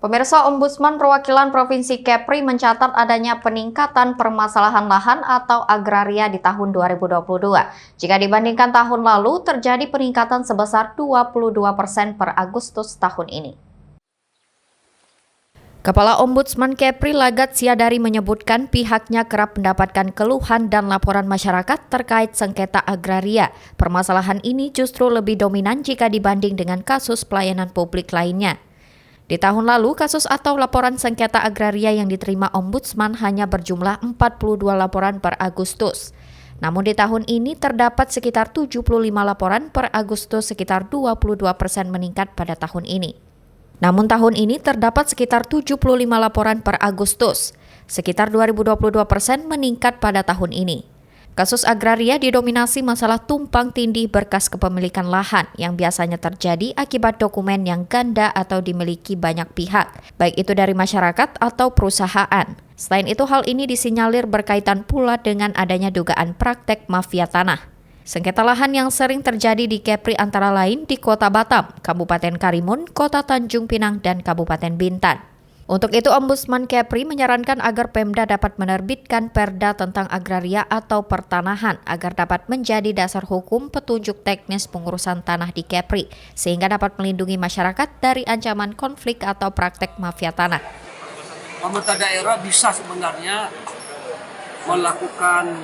Pemirsa, Ombudsman Perwakilan Provinsi Kepri mencatat adanya peningkatan permasalahan lahan atau agraria di tahun 2022. Jika dibandingkan tahun lalu, terjadi peningkatan sebesar 22% per Agustus tahun ini. Kepala Ombudsman Kepri Lagat Siadari menyebutkan pihaknya kerap mendapatkan keluhan dan laporan masyarakat terkait sengketa agraria. Permasalahan ini justru lebih dominan jika dibanding dengan kasus pelayanan publik lainnya. Di tahun lalu, kasus atau laporan sengketa agraria yang diterima Ombudsman hanya berjumlah 42 laporan per Agustus. Namun di tahun ini terdapat sekitar 75 laporan per Agustus, sekitar 22% meningkat pada tahun ini. Namun tahun ini terdapat sekitar 75 laporan per Agustus, sekitar 2022% meningkat pada tahun ini. Kasus agraria didominasi masalah tumpang tindih berkas kepemilikan lahan yang biasanya terjadi akibat dokumen yang ganda atau dimiliki banyak pihak, baik itu dari masyarakat atau perusahaan. Selain itu, hal ini disinyalir berkaitan pula dengan adanya dugaan praktek mafia tanah. Sengketa lahan yang sering terjadi di Kepri antara lain di Kota Batam, Kabupaten Karimun, Kota Tanjung Pinang, dan Kabupaten Bintan. Untuk itu, Ombudsman Kepri menyarankan agar Pemda dapat menerbitkan perda tentang agraria atau pertanahan agar dapat menjadi dasar hukum petunjuk teknis pengurusan tanah di Kepri, sehingga dapat melindungi masyarakat dari ancaman konflik atau praktek mafia tanah. Pemerintah daerah bisa sebenarnya melakukan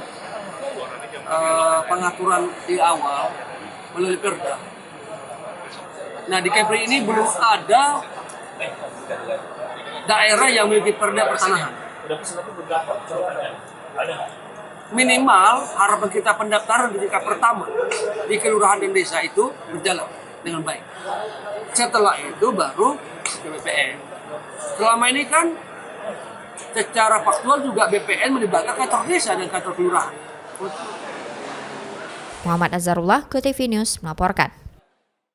pengaturan di awal melalui perda. Nah, di Kepri ini belum ada daerah yang memiliki perda pertanahan. Minimal harapan kita pendaftaran di tingkat pertama di kelurahan dan desa itu berjalan dengan baik. Setelah itu baru ke BPN. Selama ini kan secara faktual juga BPN melibatkan kantor desa dan kantor kelurahan. Muhammad Azharullah, KTV News melaporkan.